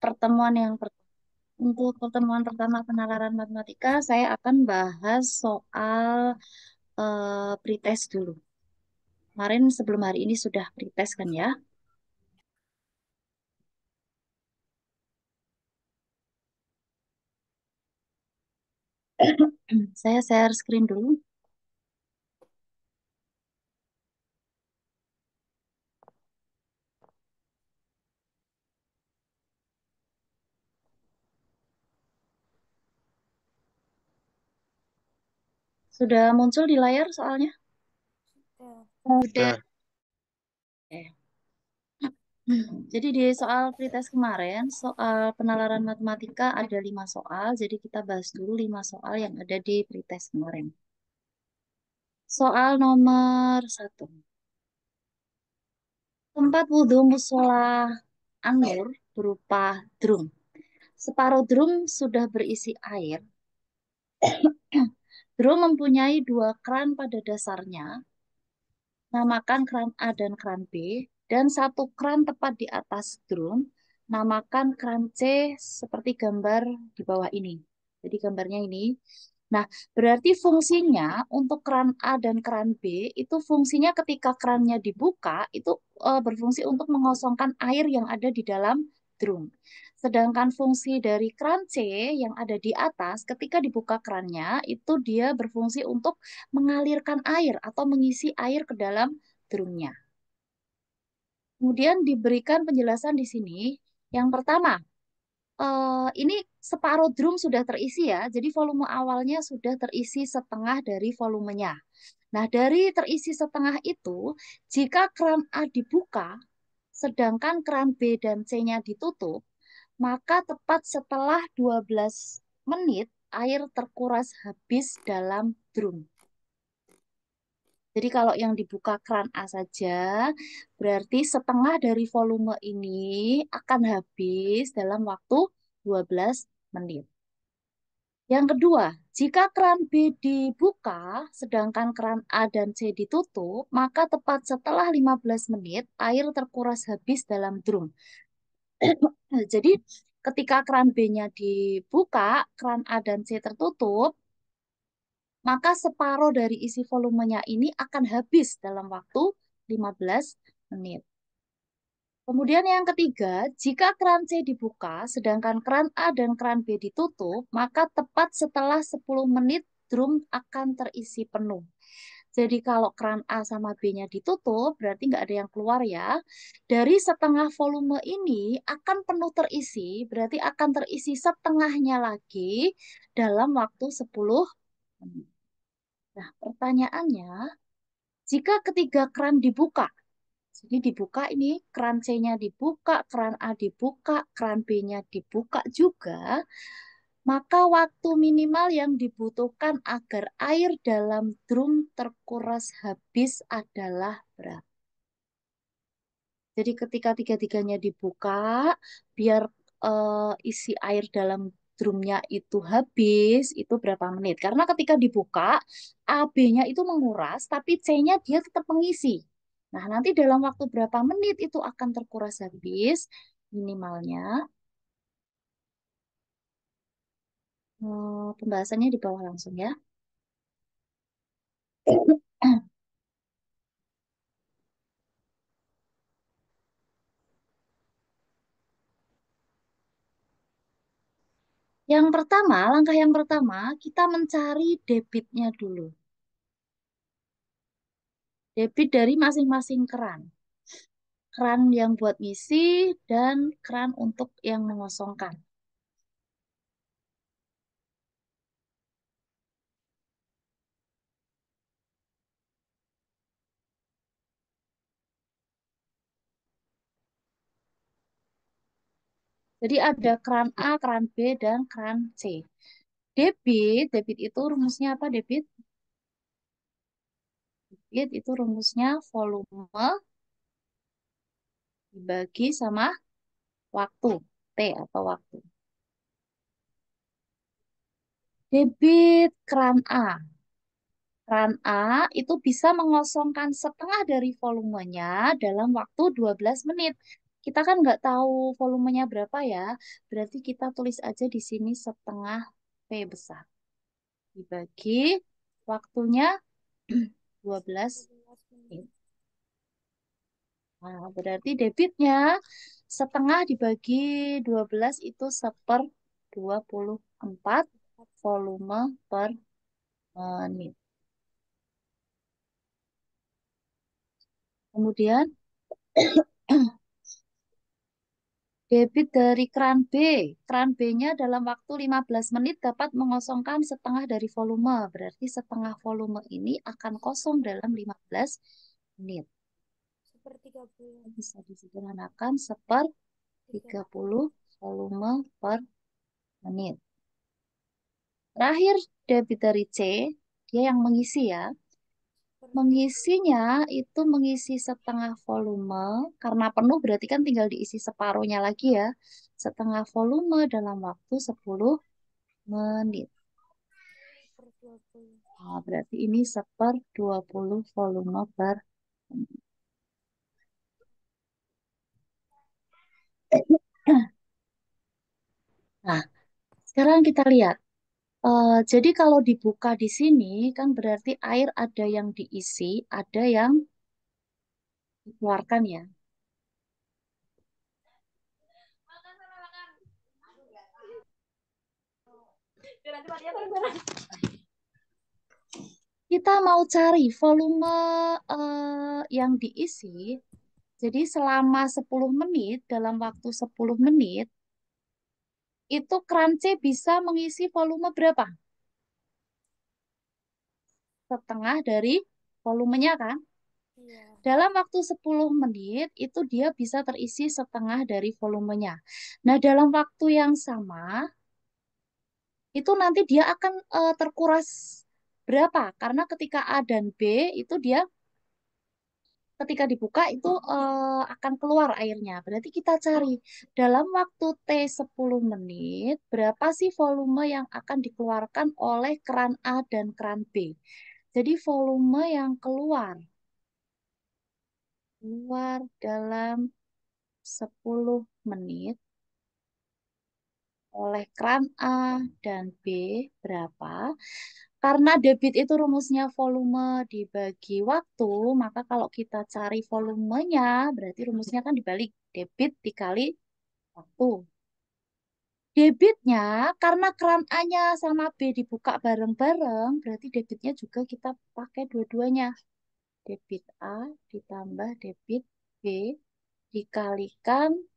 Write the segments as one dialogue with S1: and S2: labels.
S1: pertemuan yang untuk pertemuan pertama penalaran matematika, saya akan bahas soal pretest dulu. Kemarin sebelum hari ini sudah pretest kan ya? Saya share screen dulu. Sudah muncul di layar soalnya? Sudah.
S2: Udah.
S1: Eh. Jadi di soal pretest kemarin, soal penalaran matematika ada 5 soal. Jadi kita bahas dulu 5 soal yang ada di pretest kemarin. Soal nomor 1. Tempat wudhu musola Anur berupa drum. Separuh drum sudah berisi air. Drum mempunyai 2 keran pada dasarnya, namakan keran A dan keran B, dan 1 keran tepat di atas drum, namakan keran C seperti gambar di bawah ini. Jadi gambarnya ini. Nah, berarti fungsinya untuk keran A dan keran B itu fungsinya ketika kerannya dibuka itu berfungsi untuk mengosongkan air yang ada di dalam drum. Sedangkan fungsi dari keran C yang ada di atas ketika dibuka kerannya itu dia berfungsi untuk mengalirkan air atau mengisi air ke dalam drumnya. Kemudian diberikan penjelasan di sini. Yang pertama, ini separuh drum sudah terisi ya, jadi volume awalnya sudah terisi setengah dari volumenya. Nah, dari terisi setengah itu, jika keran A dibuka, sedangkan keran B dan C-nya ditutup, maka tepat setelah 12 menit, air terkuras habis dalam drum. Jadi kalau yang dibuka keran A saja, berarti setengah dari volume ini akan habis dalam waktu 12 menit. Yang kedua, jika keran B dibuka, sedangkan keran A dan C ditutup, maka tepat setelah 15 menit, air terkuras habis dalam drum. Jadi ketika keran B-nya dibuka, keran A dan C tertutup, maka separuh dari isi volumenya ini akan habis dalam waktu 15 menit. Kemudian yang ketiga, jika keran C dibuka, sedangkan keran A dan keran B ditutup, maka tepat setelah 10 menit drum akan terisi penuh. Jadi kalau keran A sama B-nya ditutup, berarti nggak ada yang keluar ya. Dari setengah volume ini akan penuh terisi, berarti akan terisi setengahnya lagi dalam waktu 10 menit. Nah, pertanyaannya, jika ketiga keran dibuka, jadi dibuka ini, keran C-nya dibuka, keran A dibuka, keran B-nya dibuka juga, maka waktu minimal yang dibutuhkan agar air dalam drum terkuras habis adalah berapa? Jadi ketika tiga-tiganya dibuka, biar isi air dalam drumnya itu habis, itu berapa menit? Karena ketika dibuka, AB-nya itu menguras, tapi C-nya dia tetap mengisi. Nah, nanti dalam waktu berapa menit itu akan terkuras habis minimalnya. Pembahasannya di bawah langsung ya. Yang pertama, langkah yang pertama, kita mencari debitnya dulu. Debit dari masing-masing keran. Keran yang buat ngisi dan keran untuk yang mengosongkan. Jadi ada keran A, keran B, dan keran C. Debit itu rumusnya apa debit? Debit itu rumusnya volume dibagi sama waktu, T atau waktu. Debit keran A. Keran A itu bisa mengosongkan setengah dari volumenya dalam waktu 12 menit. Kita kan nggak tahu volumenya berapa ya. Berarti kita tulis aja di sini setengah V besar. Dibagi waktunya 12
S2: 12
S1: menit.
S2: menit.
S1: Nah, berarti debitnya setengah dibagi 12 itu 1/24 volume per menit. Kemudian debit dari kran B. Kran B-nya dalam waktu 15 menit dapat mengosongkan setengah dari volume. Berarti setengah volume ini akan kosong dalam 15 menit.
S2: Sepertiga bulan.
S1: Bisa disederhanakan seper
S2: Tiga
S1: 30 volume per menit. Terakhir, debit dari C, dia yang mengisi ya.
S2: per 20.
S1: Mengisinya itu mengisi setengah volume, karena penuh berarti kan tinggal diisi separuhnya lagi ya. Setengah volume dalam waktu 10 menit.
S2: Per 20.
S1: Nah, berarti ini 1/20 volume per menit. Nah, sekarang kita lihat. Jadi kalau dibuka di sini kan berarti air ada yang diisi, ada yang dikeluarkan ya. Kita mau cari volume yang diisi. Jadi selama 10 menit, dalam waktu 10 menit, itu kran C bisa mengisi volume berapa? Setengah dari volumenya kan?
S2: Iya.
S1: Dalam waktu 10 menit, itu dia bisa terisi setengah dari volumenya. Nah, dalam waktu yang sama, itu nanti dia akan terkuras berapa? Karena ketika A dan B, itu dia ketika dibuka itu akan keluar airnya. Berarti kita cari dalam waktu T 10 menit, berapa sih volume yang akan dikeluarkan oleh keran A dan keran B. Jadi volume yang keluar dalam 10 menit oleh keran A dan B berapa? Karena debit itu rumusnya volume dibagi waktu, maka kalau kita cari volumenya, berarti rumusnya kan dibalik. Debit dikali waktu. Debitnya, karena keran A-nya sama B dibuka bareng-bareng, berarti debitnya juga kita pakai dua-duanya. Debit A ditambah debit B dikalikan
S2: Waktu.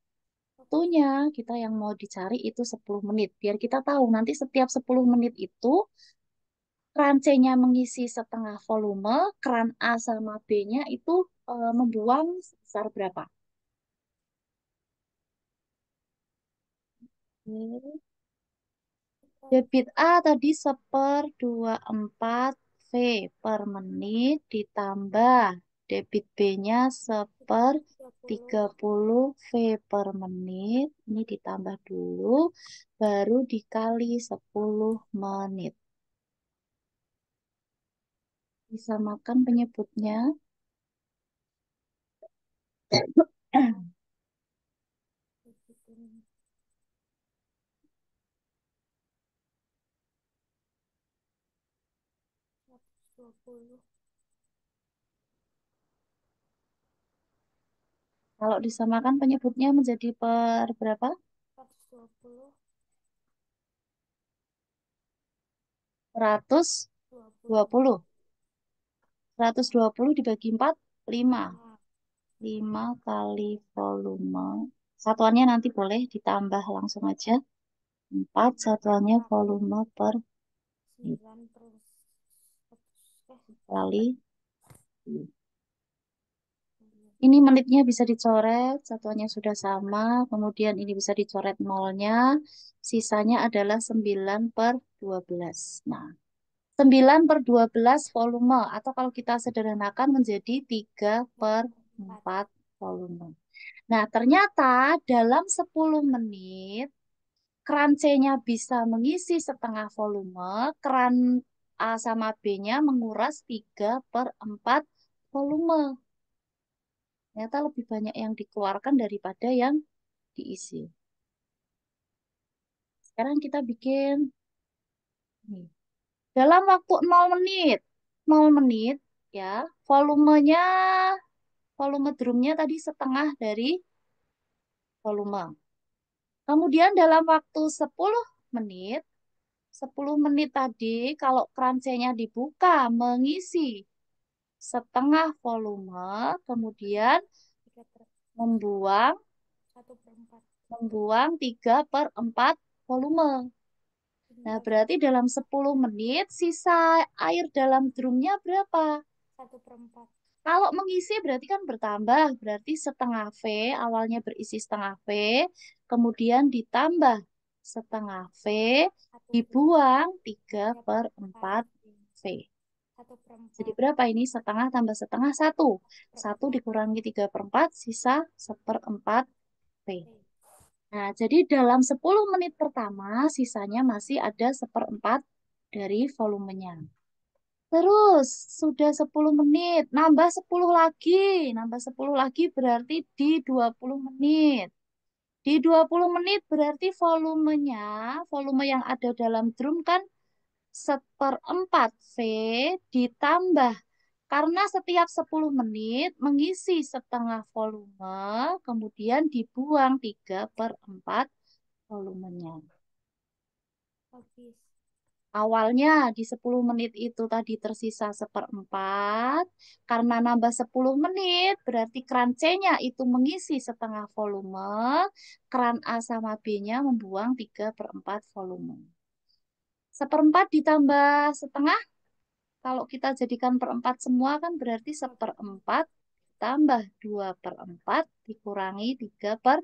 S1: waktunya. Kita yang mau dicari itu 10 menit. Biar kita tahu nanti setiap 10 menit itu keran C-nya mengisi setengah volume, keran A sama B-nya itu membuang sebesar berapa. Oke. Debit A tadi 1/24 V per menit ditambah debit B-nya seper
S2: 30.
S1: 30 V per menit. Ini ditambah dulu, baru dikali 10 menit. Disamakan penyebutnya.
S2: Begitu. 120.
S1: Kalau disamakan penyebutnya menjadi per berapa?
S2: 120. 20.
S1: 120. 120 dibagi 4, 5.
S2: 5.
S1: 5 kali volume. Satuannya nanti boleh ditambah langsung aja. 4 satuannya volume per menit
S2: 9 per 100.
S1: kali. Ini menitnya bisa dicoret, satuannya sudah sama. Kemudian ini bisa dicoret nolnya. Sisanya adalah 9/12. Nah, 9/12 volume. Atau kalau kita sederhanakan menjadi 3 per
S2: 4.
S1: 4 volume. Nah, ternyata dalam 10 menit keran C-nya bisa mengisi setengah volume, keran A sama B-nya menguras 3/4 volume. Ternyata lebih banyak yang dikeluarkan daripada yang diisi. Sekarang kita bikin nih. Dalam waktu 0 menit, 0 menit ya, volumenya, volume drumnya tadi setengah dari volume. Kemudian dalam waktu 10 menit, 10 menit tadi kalau kransenya dibuka mengisi setengah volume, kemudian
S2: tiga per
S1: membuang
S2: satu per empat.
S1: membuang 3/4 volume. Nah,
S2: Bentar,
S1: berarti dalam 10 menit sisa air dalam drumnya berapa?
S2: satu per empat.
S1: Kalau mengisi berarti kan bertambah, berarti setengah V, awalnya berisi setengah V, kemudian ditambah setengah V,
S2: Satu v
S1: dibuang tiga
S2: tiga per
S1: per
S2: empat
S1: empat
S2: v.
S1: V.
S2: Satu per
S1: Jadi
S2: empat.
S1: berapa ini? Setengah tambah setengah, satu.
S2: Per
S1: Satu
S2: empat
S1: dikurangi 3/4, sisa 1/4 V.
S2: v.
S1: Nah, jadi dalam 10 menit pertama, sisanya masih ada 1/4 dari volumenya. Terus, sudah 10 menit, nambah 10 lagi. Nambah 10 lagi berarti di 20 menit. Di 20 menit berarti volumenya, volume yang ada dalam drum kan 1/4 V ditambah. Karena setiap 10 menit mengisi setengah volume, kemudian dibuang 3/4 volumenya.
S2: Habis.
S1: Awalnya di 10 menit itu tadi tersisa 1/4. Karena nambah 10 menit, berarti kran C-nya itu mengisi setengah volume. Kran A sama B-nya membuang 3/4 volume. 1/4 ditambah setengah, kalau kita jadikan perempat semua kan berarti
S2: Dua per empat.
S1: 1/4 tambah 2/4 dikurangi 3 per,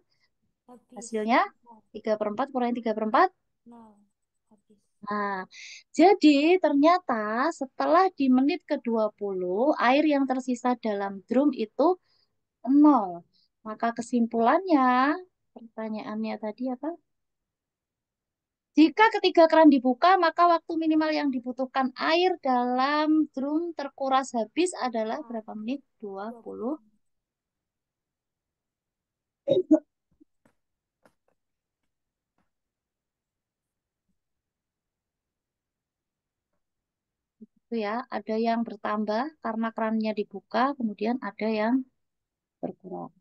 S2: Habis.
S1: hasilnya
S2: Nol.
S1: 3/4 kurangi 3/4.
S2: Nol. Habis.
S1: Nah, jadi ternyata setelah di menit ke-20, air yang tersisa dalam drum itu nol. Maka kesimpulannya, pertanyaannya tadi apa? Jika ketiga keran dibuka, maka waktu minimal yang dibutuhkan air dalam drum terkuras habis adalah
S2: Ah,
S1: berapa menit?
S2: dua
S1: 20.
S2: puluh.
S1: Itu ya, ada yang bertambah karena kerannya dibuka, kemudian ada yang berkurang.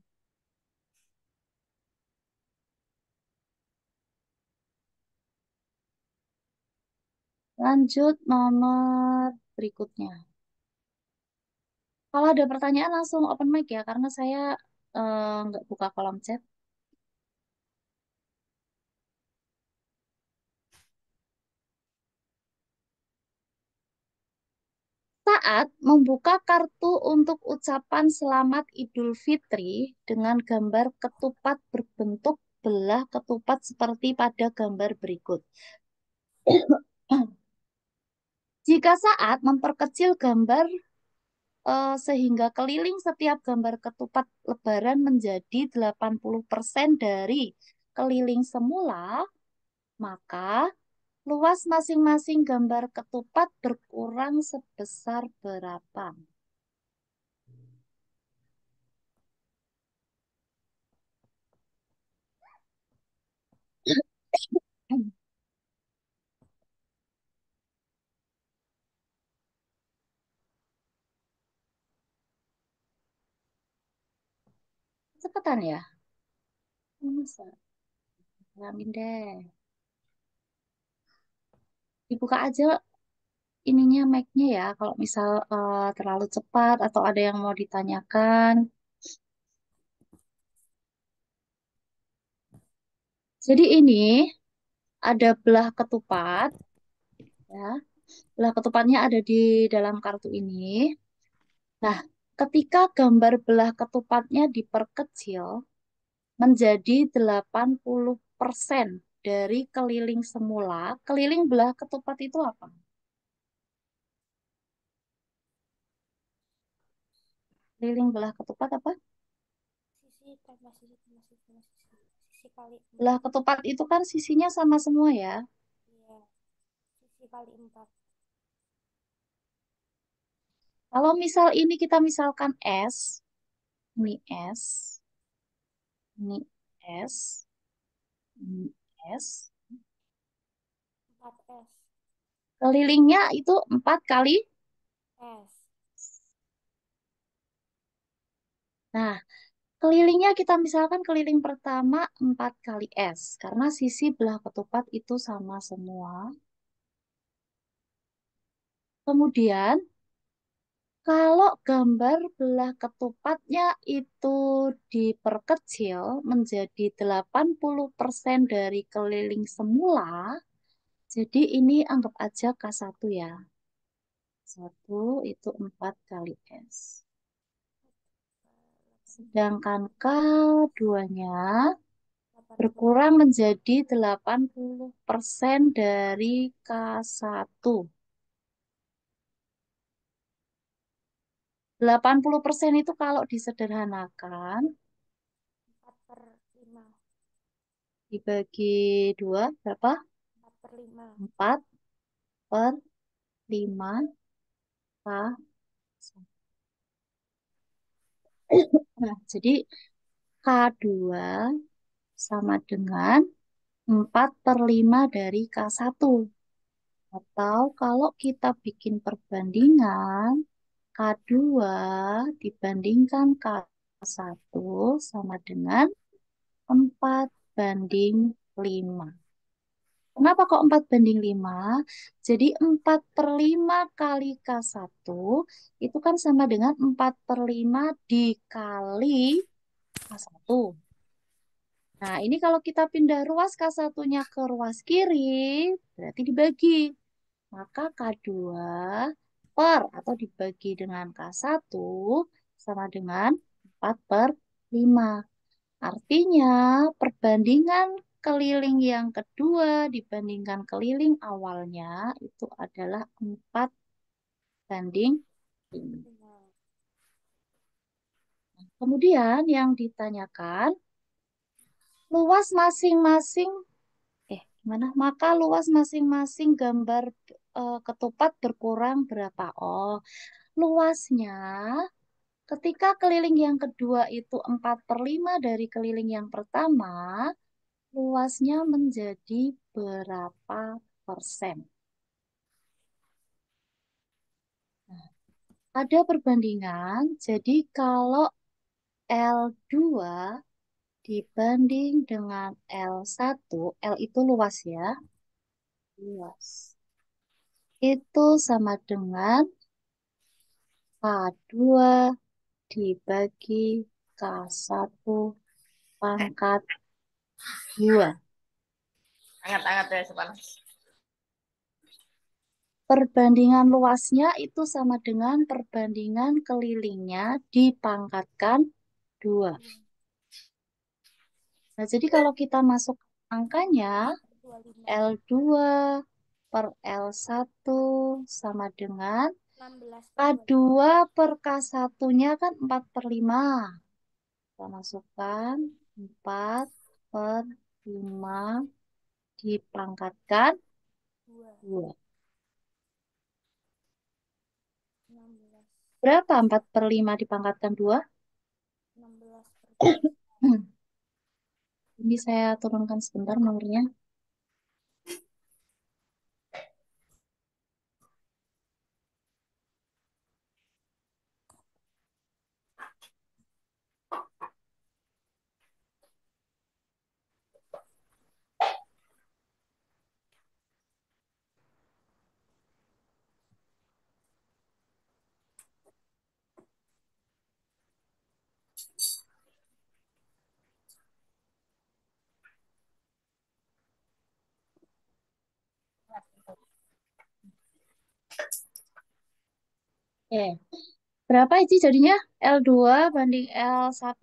S1: Lanjut nomor berikutnya. Kalau ada pertanyaan langsung open mic ya, karena saya nggak buka kolom chat. Saat membuka kartu untuk ucapan Selamat Idul Fitri dengan gambar ketupat berbentuk belah ketupat seperti pada gambar berikut. Jika saat memperkecil gambar sehingga keliling setiap gambar ketupat Lebaran menjadi 80% dari keliling semula, maka luas masing-masing gambar ketupat berkurang sebesar berapa? Cepetan ya. Masa? Alamin deh. Dibuka aja ininya mic-nya ya. Kalau misal terlalu cepat atau ada yang mau ditanyakan. Jadi ini ada belah ketupat ya. Belah ketupatnya ada di dalam kartu ini. Nah, ketika gambar belah ketupatnya diperkecil menjadi 80% dari keliling semula, keliling belah ketupat itu apa? Keliling belah ketupat apa?
S2: Sisi tambah sisi tambah sisi tambah sisi. Sisi kali
S1: Belah
S2: empat.
S1: ketupat itu kan sisinya sama semua ya.
S2: Iya. Sisi kali empat.
S1: Kalau misal ini kita misalkan S, ini S, ini S, ini S.
S2: 4S.
S1: Kelilingnya itu 4 kali.
S2: S.
S1: Nah, kelilingnya kita misalkan keliling pertama 4 kali S. Karena sisi belah ketupat itu sama semua. Kemudian, kalau gambar belah ketupatnya itu diperkecil menjadi 80% dari keliling semula, jadi ini anggap aja K1 ya. Satu itu 4 kali S. Sedangkan K2-nya
S2: 80.
S1: berkurang menjadi 80% dari K1. 80% itu kalau disederhanakan,
S2: 4/5.
S1: dibagi 2, berapa?
S2: 4/5.
S1: 4 per 5 K1. Nah, jadi K2 sama dengan 4 per 5 dari K1. Atau kalau kita bikin perbandingan, K2 dibandingkan K1 sama dengan 4/5. Kenapa kok 4/5? Jadi 4 per 5 kali K1 itu kan sama dengan 4 per 5 dikali K1. Nah, ini kalau kita pindah ruas K1-nya ke ruas kiri, berarti dibagi. Maka K2 per atau dibagi dengan K1 sama dengan 4 per 5. Artinya, perbandingan keliling yang kedua dibandingkan keliling awalnya itu adalah 4/5.
S2: Benar.
S1: Kemudian yang ditanyakan, luas masing-masing, gimana? Maka luas masing-masing gambar ketupat berkurang berapa? Oh, luasnya ketika keliling yang kedua itu 4/5 dari keliling yang pertama, luasnya menjadi berapa persen? Nah, ada perbandingan, jadi kalau L2 dibanding dengan L1, L itu luas ya, luas. Itu sama dengan K2 dibagi K1 pangkat 2.
S2: Angat-angat ya sepanas.
S1: Perbandingan luasnya itu sama dengan perbandingan kelilingnya dipangkatkan 2. Nah, jadi kalau kita masuk angkanya,
S2: 25.
S1: L2 per L1 sama dengan
S2: 16/25.
S1: K2 per K1-nya kan 4/5. Kita masukkan 4 per 5 dipangkatkan
S2: 2.
S1: 2.
S2: 16.
S1: Berapa 4 per 5 dipangkatkan 2?
S2: 16/25.
S1: Ini saya turunkan sebentar nomornya. Oke. Berapa itu jadinya? L2 banding L1,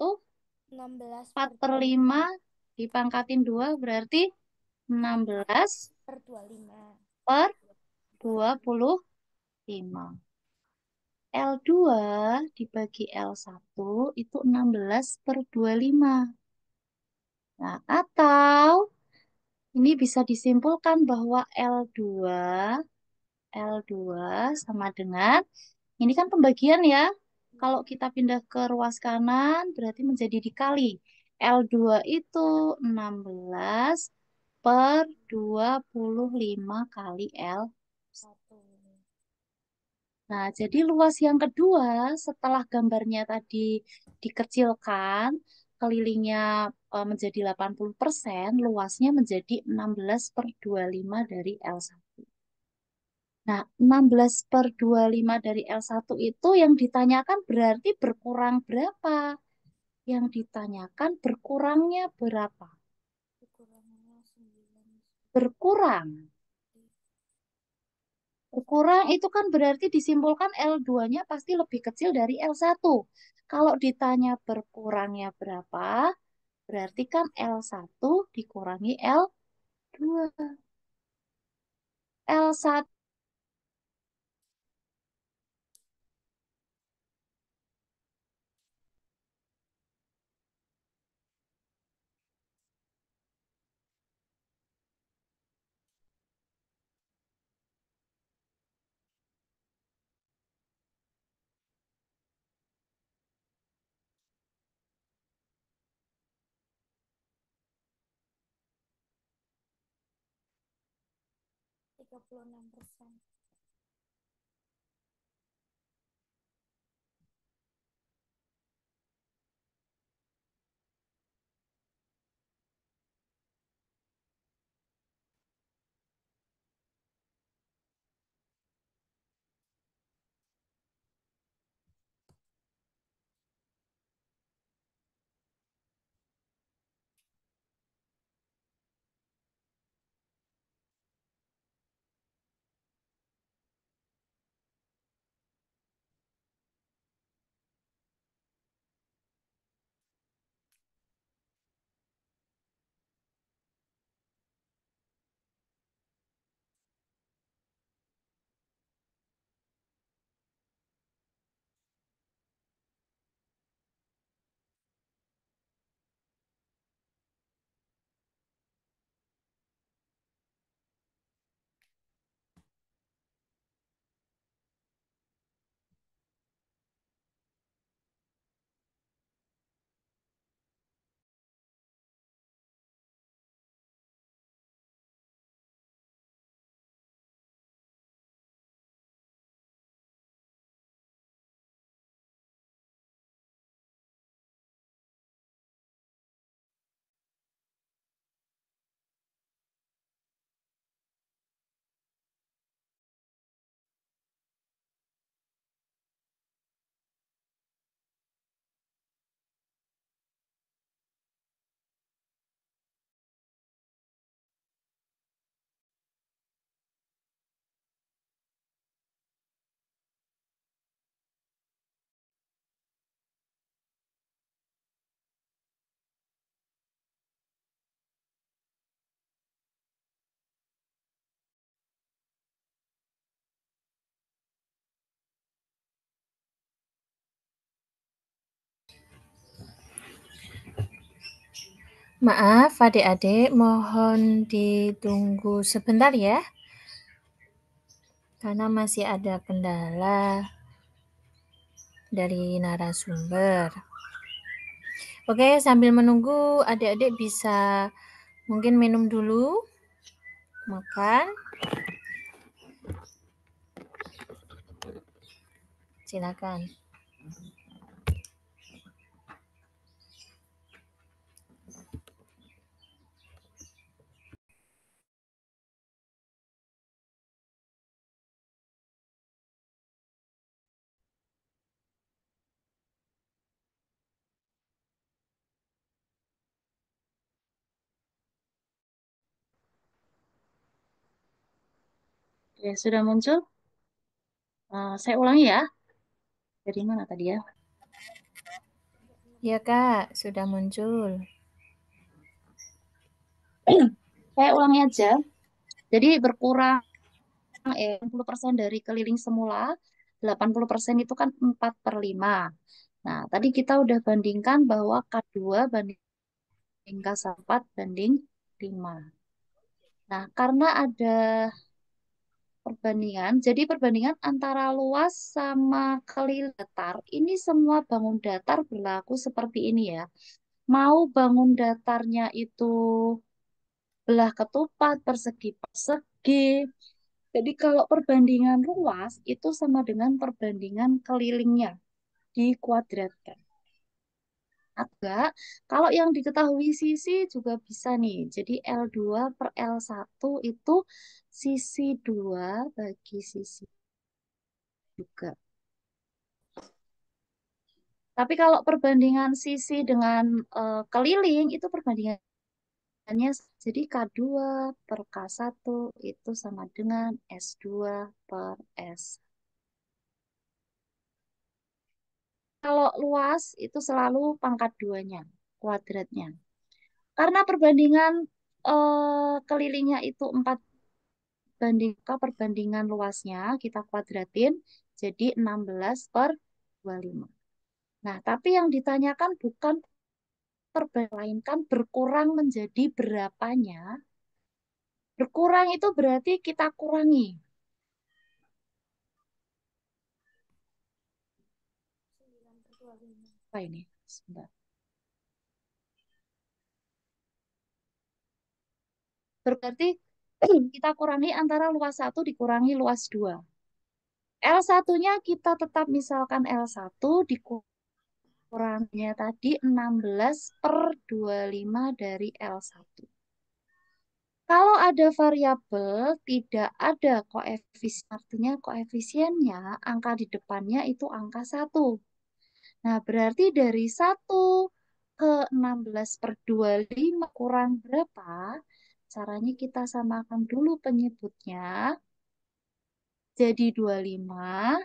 S2: 16
S1: 4
S2: per
S1: per 5 dipangkatin 2 berarti 16
S2: 25.
S1: per 25. L2 dibagi L1 itu 16 per 25. Nah, atau ini bisa disimpulkan bahwa L2 sama dengan, ini kan pembagian ya, Kalau kita pindah ke ruas kanan, berarti menjadi dikali. L2 itu 16 per 25 kali L.
S2: Satu.
S1: Nah, jadi luas yang kedua setelah gambarnya tadi dikecilkan, kelilingnya menjadi 80%, luasnya menjadi 16 per 25 dari L1. Nah, 16 per 25 dari L1 itu yang ditanyakan berarti berkurang berapa? Yang ditanyakan berkurangnya berapa?
S2: Kurangnya 9.
S1: Berkurang. Berkurang itu kan berarti disimpulkan L2-nya pasti lebih kecil dari L1. Kalau ditanya berkurangnya berapa, berarti kan L1 dikurangi L2. L1
S2: %36.
S3: Maaf adik-adik, mohon ditunggu sebentar ya, karena masih ada kendala dari narasumber. Oke, sambil menunggu adik-adik bisa mungkin minum dulu, makan. Silakan.
S1: ya, sudah muncul. Saya ulangi ya. Dari mana tadi ya?
S3: Ya Kak, sudah muncul.
S1: Saya ulangi aja. Jadi berkurang 60% dari keliling semula, 80% itu kan 4/5. Nah, tadi kita udah bandingkan bahwa K2 banding K1 banding 5. Nah, karena ada perbandingan. Jadi perbandingan antara luas sama keliling datar. Ini semua bangun datar berlaku seperti ini ya. Mau bangun datarnya itu belah ketupat, persegi persegi. Jadi kalau perbandingan luas itu sama dengan perbandingan kelilingnya dikuadratkan. Agak, kalau yang diketahui sisi juga bisa nih. Jadi L2 per L1 itu sisi 2 bagi sisi juga. Tapi kalau perbandingan sisi dengan keliling itu perbandingannya jadi K2 per K1 itu sama dengan S2 per S. Kalau luas itu selalu pangkat duanya, kuadratnya. Karena perbandingan kelilingnya itu 4 banding ke perbandingan luasnya kita kuadratin jadi 16 per 25. Nah, tapi yang ditanyakan bukan melainkan berkurang menjadi berapanya. Berkurang itu berarti kita kurangi.
S2: 9/25.
S1: Apa ini? Sebentar. Berarti kita kurangi antara luas 1 dikurangi luas 2. L1-nya kita tetap misalkan L1 dikurangnya tadi 16 per 25 dari L1. Kalau ada variabel, tidak ada koefisien, artinya koefisiennya, angka di depannya itu angka 1. Nah, berarti dari 1 ke 16 per 25 kurang berapa? Caranya kita samakan dulu penyebutnya. Jadi 25.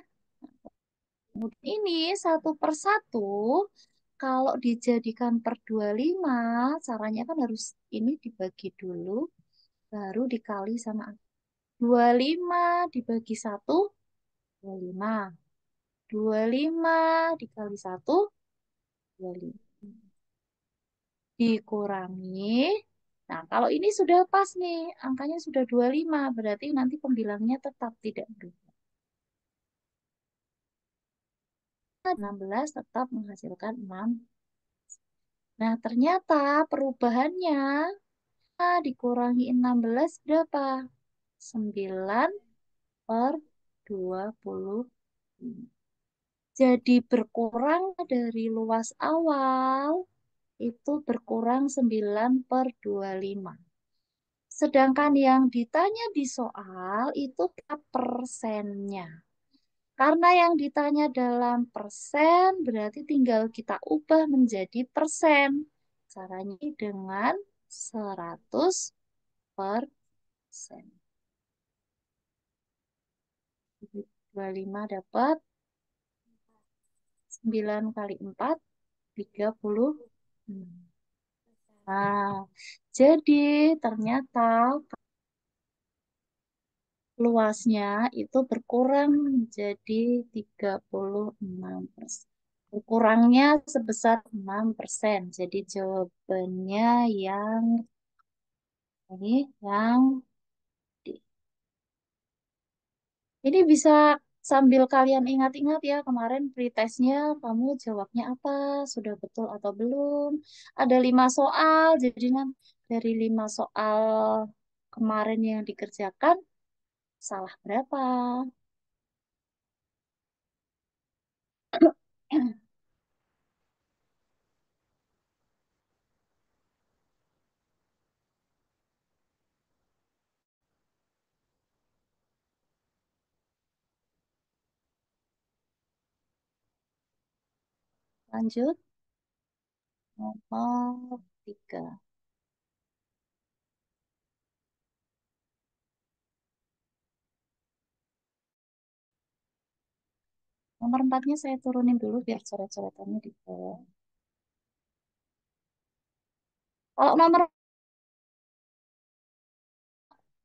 S1: Kemudian ini 1/1. Kalau dijadikan per 25, caranya kan harus ini dibagi dulu, baru dikali sama 25 dibagi 1, 25. 25 dikali 1, 25. Dikurangi. Nah, kalau ini sudah pas nih, angkanya sudah 25, berarti nanti pembilangnya tetap tidak berubah. 16 tetap menghasilkan 6. Nah, ternyata perubahannya dikurangi 16 berapa? 9 per 25. Jadi berkurang dari luas awal itu berkurang 9 per 25. Sedangkan yang ditanya di soal itu persennya. Karena yang ditanya dalam persen berarti tinggal kita ubah menjadi persen. Caranya dengan 100 persen. 25 dapat 9 kali 4, 30. Nah, jadi ternyata luasnya itu berkurang menjadi 36%. Berkurangnya sebesar 6%. Jadi jawabannya yang yang D. Ini bisa sambil kalian ingat-ingat ya, kemarin pretestnya kamu jawabnya apa, sudah betul atau belum. Ada 5 soal, jadi kan dari 5 soal kemarin yang dikerjakan, salah berapa? Lanjut, nomor 3. Nomor 4-nya saya turunin dulu biar coret-coretannya di bawah. Kalau nomor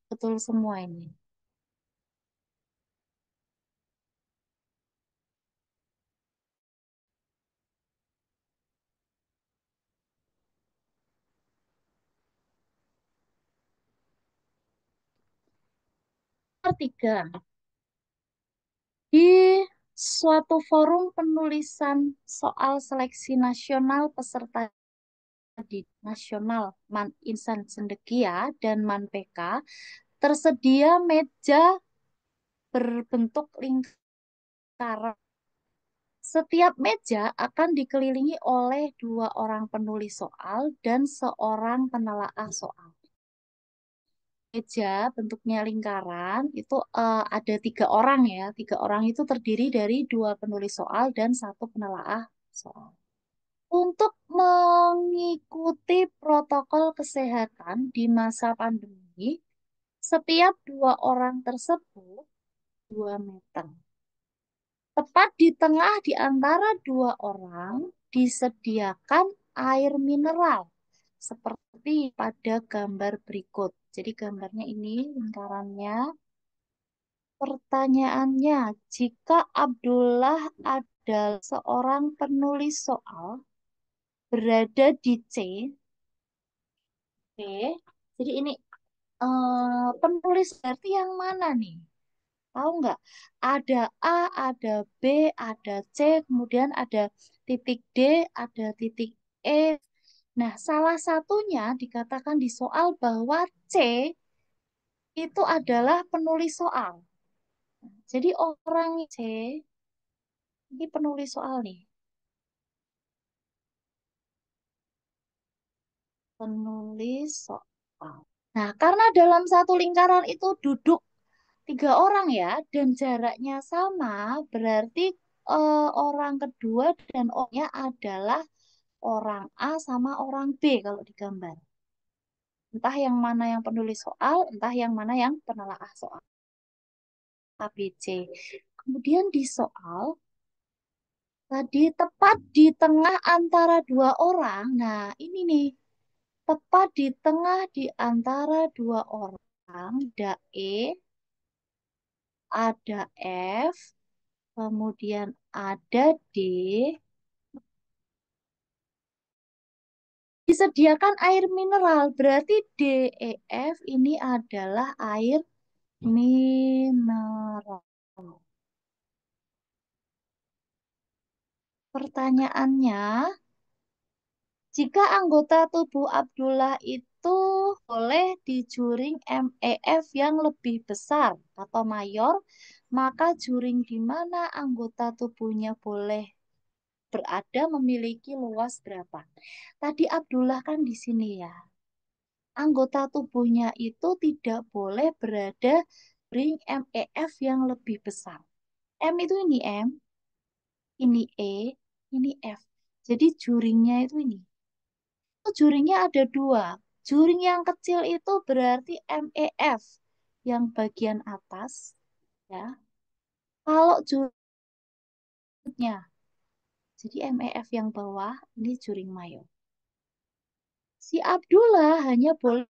S1: betul semua ini. ketiga, di suatu forum penulisan soal seleksi nasional peserta di nasional Man Insan Cendekia dan Man PK, tersedia meja berbentuk lingkaran. Setiap meja akan dikelilingi oleh 2 orang penulis soal dan seorang penelaah soal. Meja bentuknya lingkaran itu ada 3 orang ya. 3 orang itu terdiri dari 2 penulis soal dan 1 penelaah soal. Untuk mengikuti protokol kesehatan di masa pandemi, setiap 2 orang tersebut 2 meter. Tepat di tengah di antara 2 orang disediakan air mineral seperti pada gambar berikut. Jadi gambarnya ini lingkarannya. Pertanyaannya, jika Abdullah adalah seorang penulis soal berada di C, oke. Jadi ini penulis berarti yang mana nih? Tahu nggak? Ada A, ada B, ada C, kemudian ada titik D, ada titik E. Nah, salah satunya dikatakan di soal bahwa C itu adalah penulis soal. Jadi orang C ini penulis soal nih. Penulis soal. Nah, karena dalam satu lingkaran itu duduk 3 orang ya, dan jaraknya sama, berarti orang kedua dan O-nya adalah orang A sama orang B kalau digambar. Entah yang mana yang penulis soal, entah yang mana yang penelaah soal. A, B, C. Kemudian di soal, tadi tepat di tengah antara 2 orang. Nah, ini nih, tepat di tengah di antara 2 orang, ada E, ada F, kemudian ada D. Disediakan air mineral, berarti DEF ini adalah air mineral. Pertanyaannya, jika anggota tubuh Abdullah itu boleh dijuring MEF yang lebih besar atau mayor, maka juring di mana anggota tubuhnya boleh berada memiliki luas berapa? Tadi Abdullah kan di sini ya. Anggota tubuhnya itu tidak boleh berada ring MEF yang lebih besar. M itu ini E, ini F. Jadi juringnya itu ini. Juringnya ada 2. Juring yang kecil itu berarti MEF yang bagian atas, ya. Kalau juringnya, jadi MEF yang bawah, ini juring mayor. Si Abdullah hanya boleh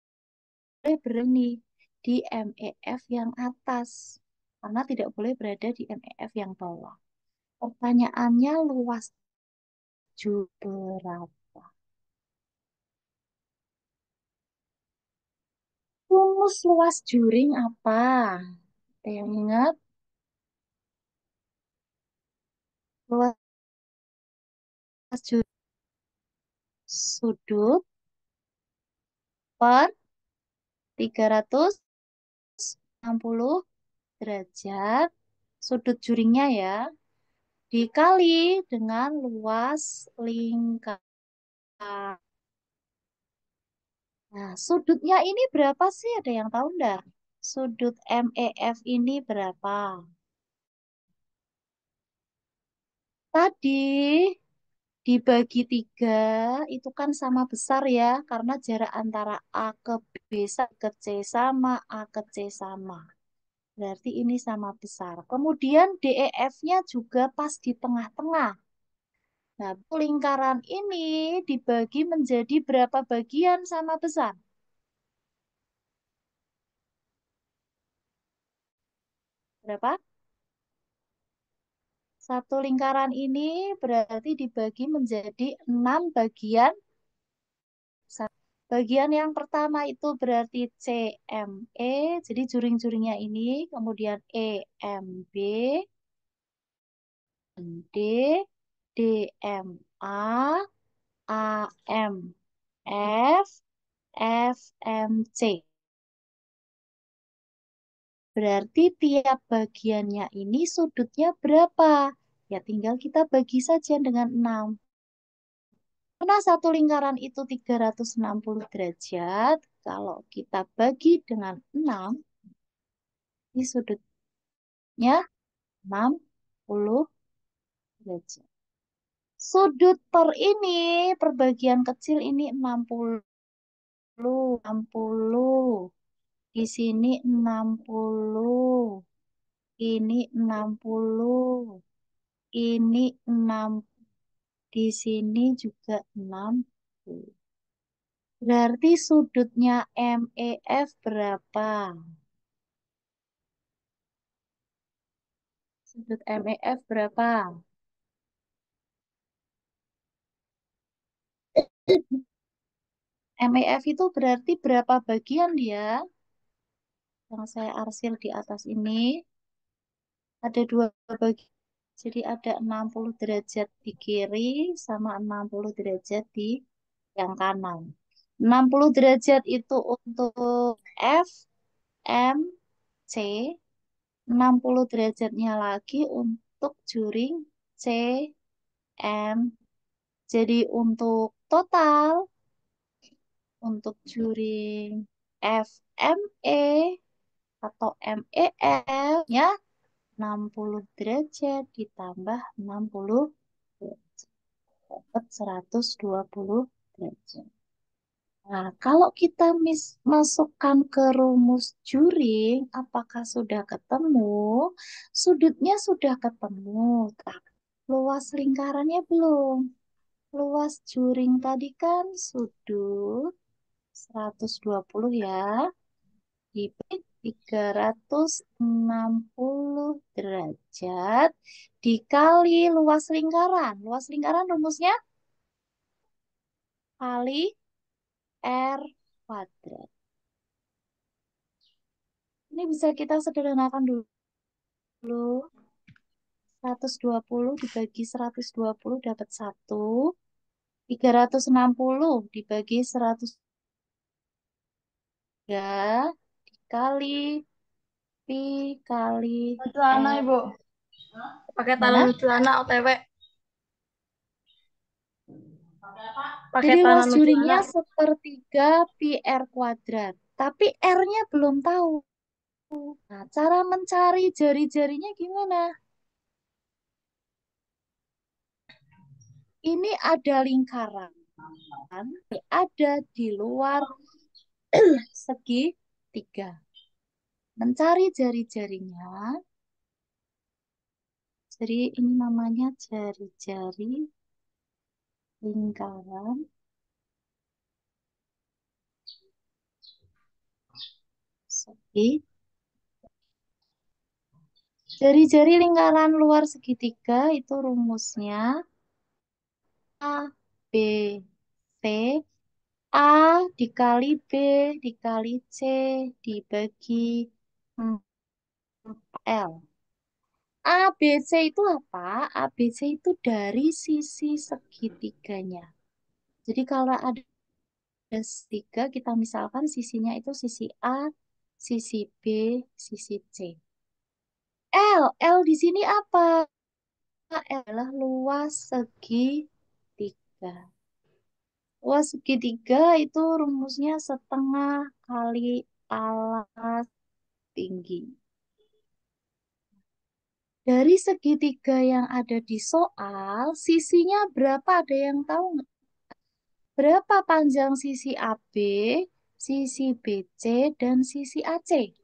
S1: berani di MEF yang atas, karena tidak boleh berada di MEF yang bawah. Pertanyaannya luas berapa? Rumus luas juring apa? Ada yang ingat? Luas juring sudut per 360 derajat. Sudut juringnya ya. Dikali dengan luas lingkar. Nah, sudutnya ini berapa sih? Ada yang tahu enggak? Sudut MEF ini berapa? Tadi dibagi 3 itu kan sama besar ya, karena jarak antara A ke B ke C sama, A ke C sama. Berarti ini sama besar. Kemudian DEF-nya juga pas di tengah-tengah. Nah, lingkaran ini dibagi menjadi berapa bagian sama besar? Berapa? Satu lingkaran ini berarti dibagi menjadi 6 bagian. Bagian yang pertama itu berarti CME, jadi juring-juringnya ini, kemudian EMB, D, DMA, AMF, FMC. Berarti tiap bagiannya ini sudutnya berapa? Ya tinggal kita bagi saja dengan 6. Karena satu lingkaran itu 360 derajat, kalau kita bagi dengan 6, ini sudutnya 60 derajat. Sudut per ini, perbagian kecil ini 60, 60. Di sini 60, ini 60, ini 6, di sini juga 60. Berarti sudutnya MEF berapa? Sudut MEF berapa? MEF itu berarti berapa bagian dia? Yang saya arsir di atas ini. Ada dua bagian. Jadi ada 60 derajat di kiri sama 60 derajat di yang kanan. 60 derajat itu untuk F, M, C. 60 derajatnya lagi untuk juring C, M. Jadi untuk total, untuk juring FME atau MEF-nya 60 derajat ditambah 60 derajat. Dapat 120 derajat. Nah, kalau kita masukkan ke rumus juring, apakah sudah ketemu? Sudutnya sudah ketemu, tapi luas lingkarannya belum. Luas juring tadi kan sudut 120 ya, dibagi 360 derajat dikali luas lingkaran. Luas lingkaran rumusnya kali R kuadrat. Ini bisa kita sederhanakan dulu. 120 dibagi 120 dapat 1. 360 dibagi 103 dikali pi kali
S2: Celana
S1: R.
S2: ibu, pakai tangan
S1: Mana?
S2: celana OTW, pakai
S1: Jadi luas
S2: tangan celana.
S1: juringnya sepertiga pi R kuadrat. Tapi R-nya belum tahu. Nah, cara mencari jari-jarinya gimana? Ini ada lingkaran, ada di luar segitiga. Mencari jari-jarinya, jadi ini namanya jari-jari lingkaran segitiga. Jari-jari lingkaran luar segitiga itu rumusnya A, B, C. A dikali B dikali C dibagi L. A, B, C itu apa? A, B, C itu dari sisi segitiganya. Jadi kalau ada segitiga, kita misalkan sisinya itu sisi A, sisi B, sisi C. L di sini apa? L adalah luas segitiga. Luas segitiga itu rumusnya setengah kali alas tinggi. Dari segitiga yang ada di soal, sisinya berapa? Ada yang tahu nggak? Berapa panjang sisi AB, sisi BC, dan sisi AC?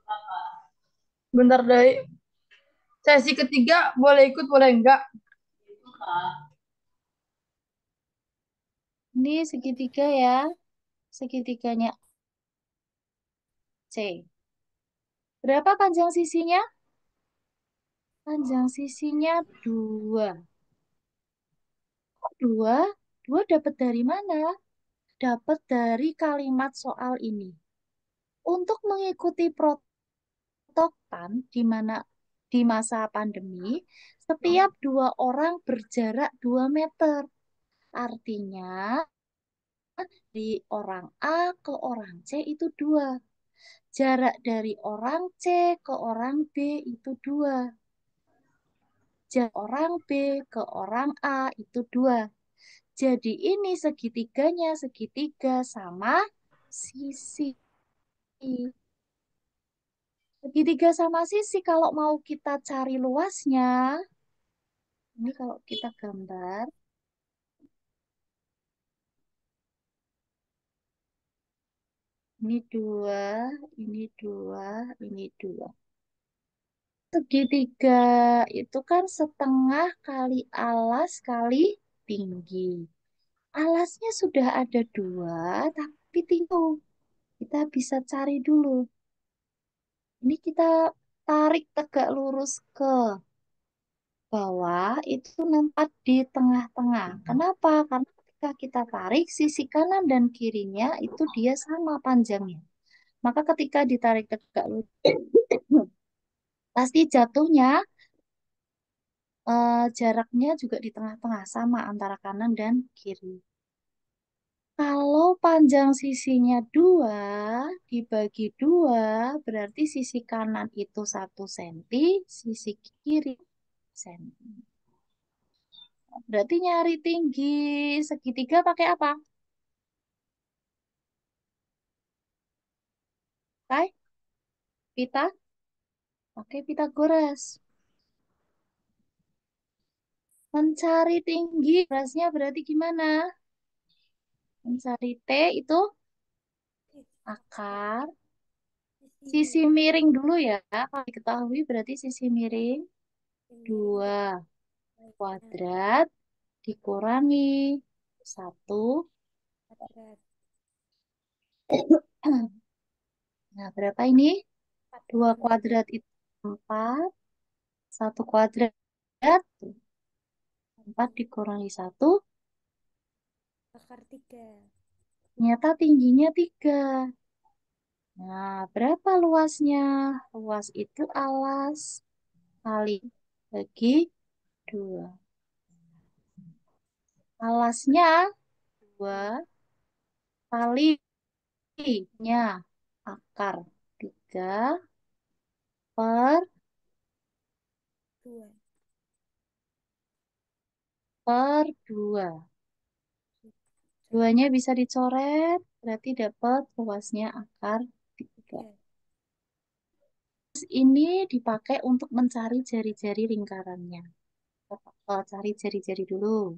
S2: Bentar dari sesi ketiga boleh ikut boleh enggak?
S1: Ini segitiga ya, segitiganya C. Berapa panjang sisinya? Panjang sisinya 2. Kok 2? 2 dapat dari mana? dapat dari kalimat soal ini. Untuk mengikuti protokol di mana di masa pandemi, setiap dua orang berjarak 2 meter. Artinya, di orang A ke orang C itu 2. Jarak dari orang C ke orang B itu 2. Jarak orang B ke orang A itu 2. Jadi ini segitiganya, segitiga sama sisi. Segitiga sama sisi kalau mau kita cari luasnya, ini kalau kita gambar, ini 2, ini 2, ini 2. Segitiga itu kan setengah kali alas kali tinggi. Alasnya sudah ada 2, tapi tinggi. Kita bisa cari dulu. Ini kita tarik tegak lurus ke bawah, itu nempat di tengah-tengah. Kenapa? Karena ketika kita tarik, sisi kanan dan kirinya itu dia sama panjangnya. Maka ketika ditarik tegak lurus, pasti jatuhnya jaraknya juga di tengah-tengah, sama antara kanan dan kiri. Kalau panjang sisinya 2 dibagi 2 berarti sisi kanan itu 1 cm, sisi kiri senti. Berarti nyari tinggi segitiga pakai apa? Pakai pita? Pakai Pitagoras. Mencari tinggi, berasnya berarti gimana? Mencari T itu akar. Sisi
S2: Sisi
S1: miring dulu ya. Kalau diketahui berarti sisi miring
S2: miring
S1: 2
S2: baiknya
S1: kuadrat dikurangi 1.
S2: kuadrat
S1: Nah, berapa ini?
S2: 4
S1: 2
S2: kurangi
S1: kuadrat itu 4. 1 kuadrat 4
S2: 1
S1: dikurangi 1.
S2: akar 3
S1: Ternyata tingginya 3. Nah, berapa luasnya? Luas itu alas kali bagi 2. Alasnya 2
S2: 2
S1: kalinya akar 3 per
S2: 2
S1: 2.
S2: coret
S1: Duanya bisa dicoret, berarti dapat luasnya akar 3.
S2: 3
S1: Ini dipakai untuk mencari jari-jari lingkarannya. Kita cari jari-jari dulu.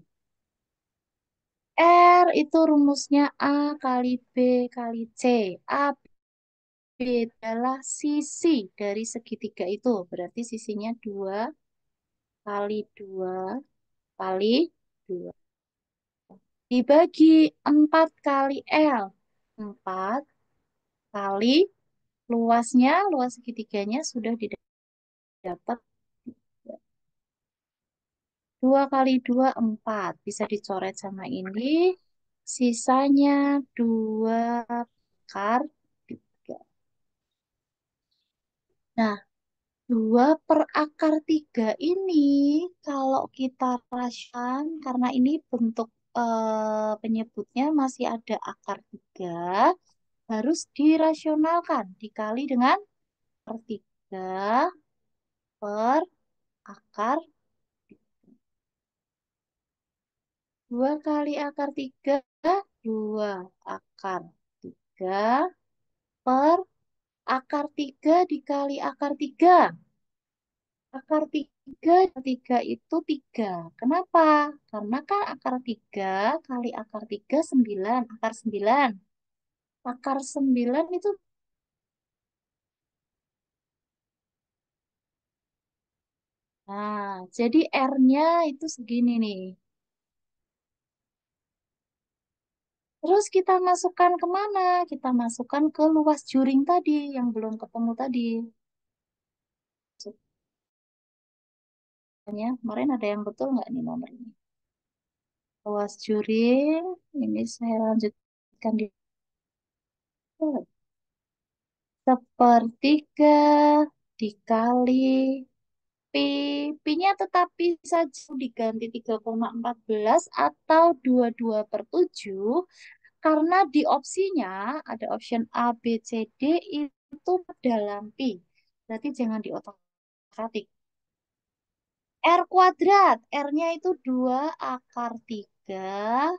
S1: R itu rumusnya A kali B kali C. A, B adalah sisi dari segitiga itu. Berarti sisinya 2 kali 2 kali 2. Dibagi 4 kali L. 4 kali luasnya, luas segitiganya sudah didapat. 2 kali 2, 4. Bisa dicoret sama ini. Sisanya 2 akar 3. Nah, 2 per akar 3 ini kalau kita rasakan, karena ini bentuk penyebutnya masih ada akar 3, harus dirasionalkan. Dikali dengan per 3 per akar 2 kali akar 3, 2 akar 3 per akar 3 dikali akar 3. Akar 3 itu 3. Kenapa? Karena kan akar 3 kali akar 3 9. Akar 9. Akar 9 itu, nah, jadi R-nya itu segini nih. Terus kita masukkan kemana? Kita masukkan ke luas juring tadi yang belum ketemu tadi. Masukkannya, kemarin ada yang betul nggak nih nomornya? Luas juring, ini saya lanjut. kalikan di sepertiga dikali pi. Pi-nya tetap bisa diganti 3,14 atau 22/7 karena di opsinya ada option A, B, C, D itu dalam pi. Berarti jangan diotak-atik. R kuadrat, R-nya itu 2 akar 3.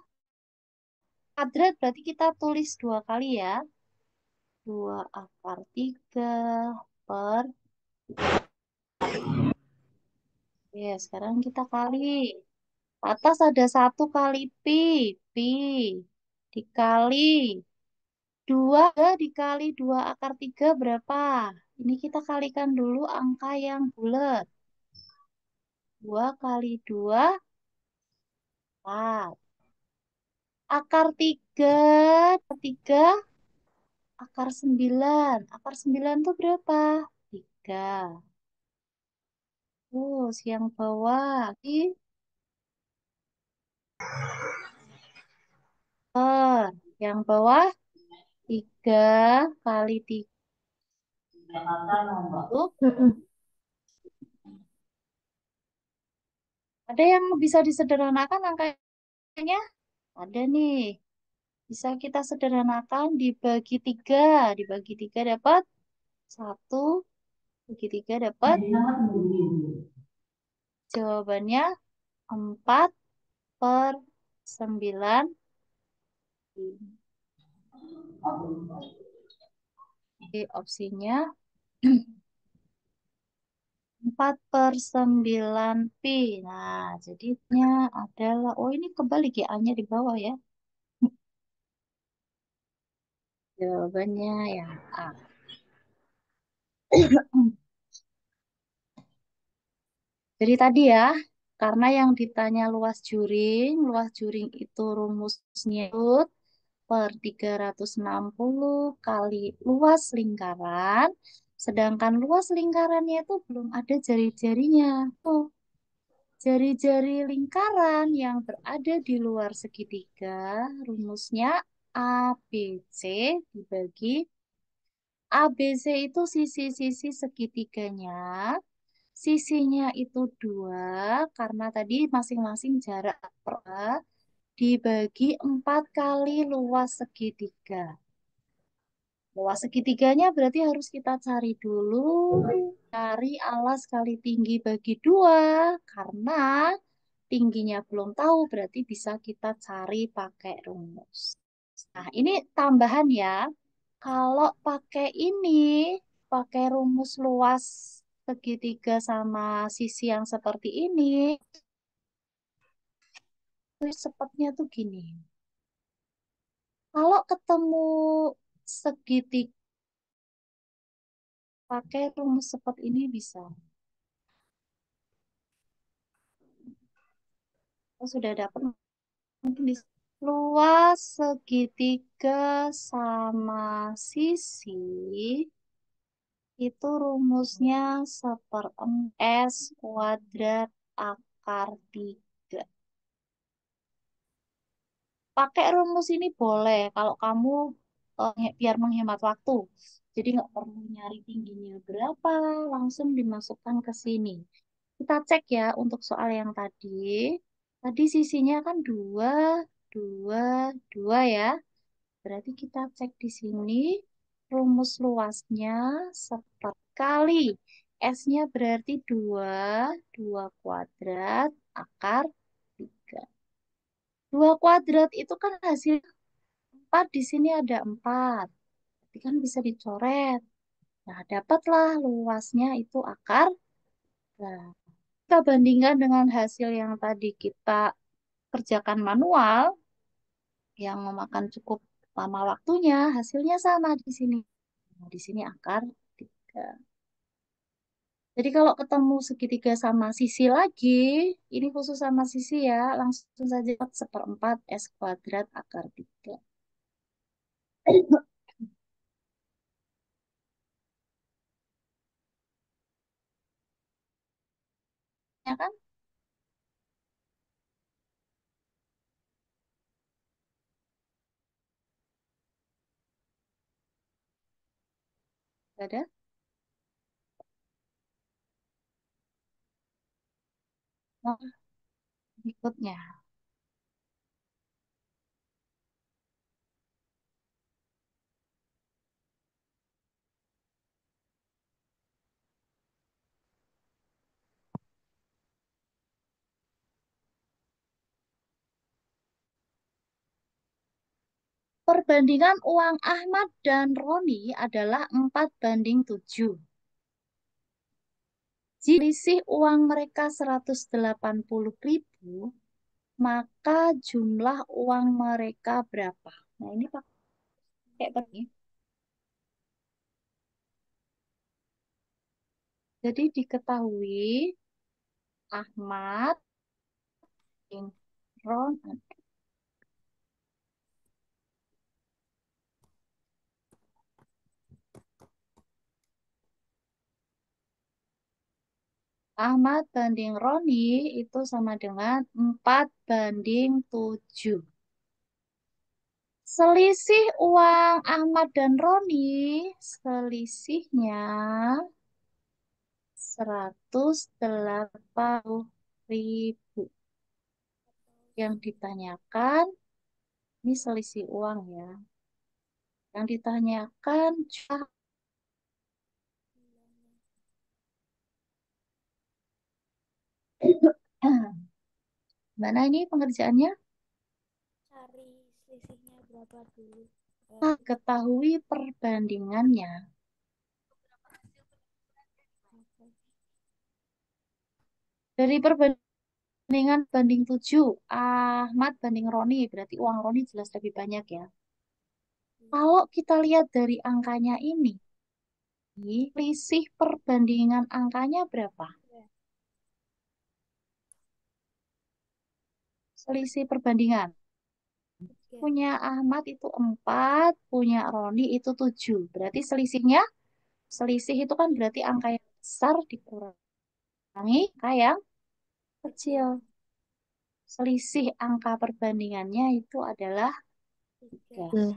S1: Kuadrat berarti kita tulis 2 kali ya. 2 akar 3 per. Ya, sekarang kita kali. Atas ada 1 kali pi dikali 2 dikali 2 akar 3 berapa? Ini kita kalikan dulu angka yang bulat. 2 kali 2, 4. Akar 3 akar 9. Akar 9 itu berapa? 3. Terus yang bawah. Yang bawah 3 kali 3.
S3: Mm-mm.
S1: Ada yang bisa disederhanakan angkanya? Ada nih. Bisa kita sederhanakan dibagi 3. Dibagi 3 dapat 1. Bagi 3 dapat jawabannya 4/9. Jadi opsinya 4/9 pi. Nah, jadinya adalah, oh ini kebalik ya, A-nya di bawah ya. Jawabannya yang A. Jadi tadi ya, karena yang ditanya luas juring itu rumusnya per 360 kali luas lingkaran, sedangkan luas lingkarannya itu belum ada jari-jarinya. Tuh, jari-jari lingkaran yang berada di luar segitiga, rumusnya ABC dibagi ABC itu sisi-sisi segitiganya. Sisinya itu 2, karena tadi masing-masing jarak per A, dibagi 4 kali luas segitiga. Luas segitiganya berarti harus kita cari dulu. Cari alas kali tinggi bagi 2. Karena tingginya belum tahu, berarti bisa kita cari pakai rumus. Nah, ini tambahan ya. Kalau pakai ini, pakai rumus luas segitiga sama sisi yang seperti ini, sepatnya tuh gini. Kalau ketemu segitiga pakai rumus sepet ini bisa. Kalau sudah dapat mungkin bisa. Luas segitiga sama sisi itu rumusnya 1/4 S kuadrat akar 3. Pakai rumus ini boleh kalau kamu biar menghemat waktu. Jadi nggak perlu nyari tingginya berapa, langsung dimasukkan ke sini. Kita cek ya untuk soal yang tadi. Tadi sisinya kan 2, 2, 2 ya. Berarti kita cek di sini rumus luasnya kali. S-nya berarti 2, 2 kuadrat akar 3. 2 kuadrat itu kan hasil 4, di sini ada 4. Berarti kan bisa dicoret. Nah, dapatlah luasnya itu akar. Nah, kita bandingkan dengan hasil yang tadi kita kerjakan manual, yang memakan cukup lama waktunya, hasilnya sama di sini. Nah, di sini akar 3. Jadi kalau ketemu segitiga sama sisi lagi, ini khusus sama sisi ya, langsung saja 1/4 S kuadrat akar 3. Ya kan? Ada? Oh, berikutnya. Perbandingan uang Ahmad dan Roni adalah 4:7. Jika selisih uang mereka 180.000, maka jumlah uang mereka berapa? Nah, ini pakai ini. Jadi diketahui Ahmad, Ron, Ahmad banding Roni itu sama dengan 4:7. Selisih uang Ahmad dan Roni, selisihnya 180.000. Yang ditanyakan, ini selisih uang ya. Yang ditanyakan jumlah. Mana ini pengerjaannya?
S2: Cari selisihnya berapa dulu.
S1: Ketahui perbandingannya. Dari perbandingan banding 7, Ahmad banding Roni, berarti uang Roni jelas lebih banyak ya. Kalau kita lihat dari angkanya ini, selisih perbandingan angkanya berapa? Selisih perbandingan. Punya Ahmad itu 4, punya Roni itu 7. Berarti selisih itu kan berarti angka yang besar dikurangi angka yang kecil. Selisih angka perbandingannya itu adalah 3.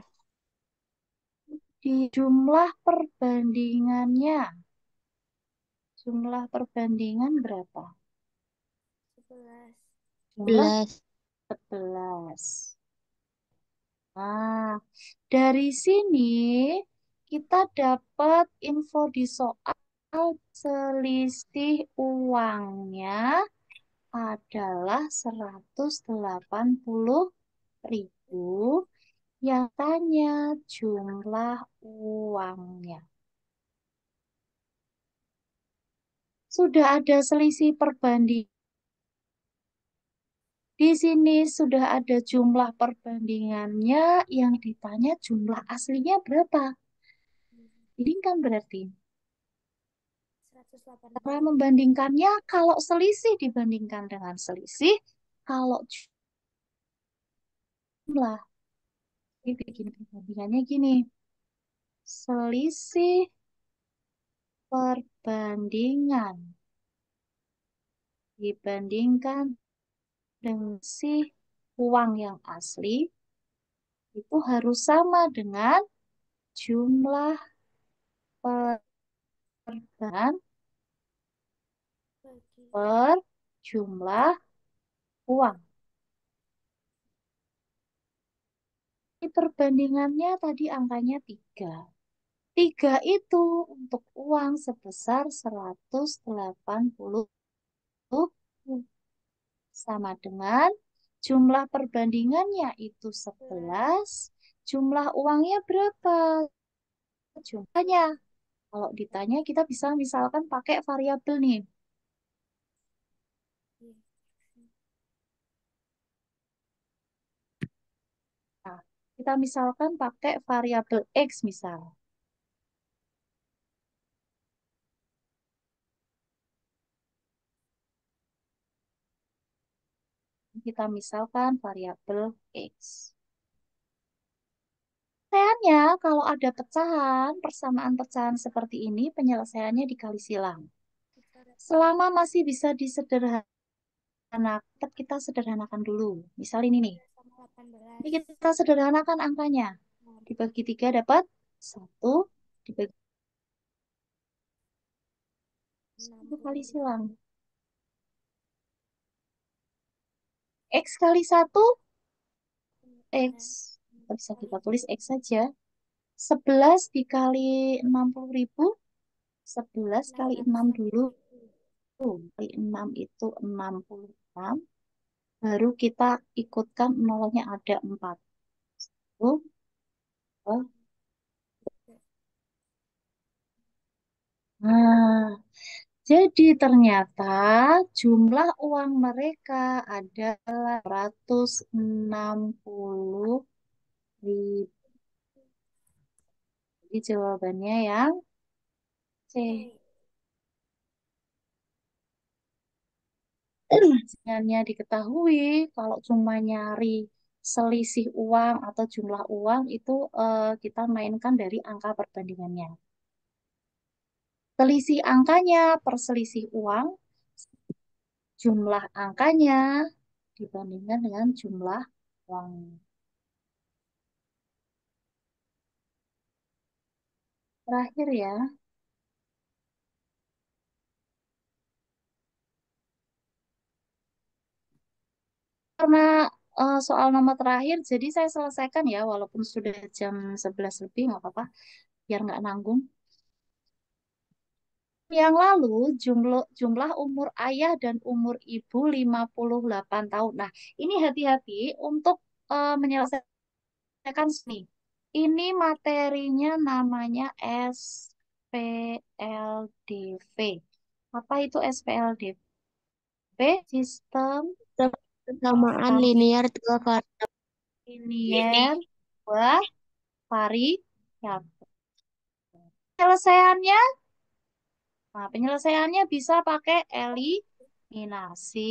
S1: Di jumlah perbandingannya, jumlah perbandingan berapa?
S2: 11.
S1: Jumlah 11. Nah, dari sini kita dapat info di soal selisih uangnya adalah 180.000. Yang tanya jumlah uangnya. Sudah ada selisih perbandingan. Di sini sudah ada jumlah perbandingannya, yang ditanya jumlah aslinya berapa? Ini kan berarti. Cara
S2: 180.
S1: membandingkannya, kalau selisih dibandingkan dengan selisih, kalau jumlah, ini bikin perbandingannya gini. Selisih perbandingan dibandingkan dengan si uang yang asli, itu harus sama dengan jumlah perbandingan
S2: Bagi
S1: per jumlah uang. Ini perbandingannya tadi angkanya 3. 3 itu untuk uang sebesar 180 sama dengan jumlah perbandingannya itu 11. Jumlah uangnya berapa? Jumlahnya. Kalau ditanya kita bisa misalkan pakai variabel nih. Nah, kita misalkan pakai variabel X misal. Kita misalkan variabel X. Penyelesaiannya, kalau ada pecahan, persamaan pecahan seperti ini, penyelesaiannya dikali silang. Selama masih bisa disederhanakan, kita sederhanakan dulu. Misal ini nih. Ini kita sederhanakan angkanya. Dibagi 3 dapat 1, dibagi Satu kali
S2: 60.
S1: silang. X kali 1, X. Bisa kita tulis X saja. 11 dikali 60.000. 11 kali 6 dulu.
S2: 600.000.
S1: Kali 6 itu 66. Baru kita ikutkan nolnya ada 4. Oh, oh. Nah, jadi ternyata jumlah uang mereka adalah 160.000. Jadi jawabannya yang C.
S2: C.
S1: Sebenarnya diketahui kalau cuma nyari selisih uang atau jumlah uang itu kita mainkan dari angka perbandingannya. Selisih angkanya per selisih uang, jumlah angkanya dibandingkan dengan jumlah uang. Terakhir ya, karena soal nomor terakhir, jadi saya selesaikan ya, walaupun sudah jam 11 lebih, nggak apa-apa, biar nggak nanggung. Yang lalu, jumlah umur ayah dan umur ibu 58 tahun. Nah, ini hati-hati untuk menyelesaikan sini. Ini materinya namanya SPLDV. Apa itu SPLDV? Sistem
S2: Persamaan linear dua variabel.
S1: linier dua variabel. Penyelesaiannya, nah, penyelesaiannya bisa pakai eliminasi,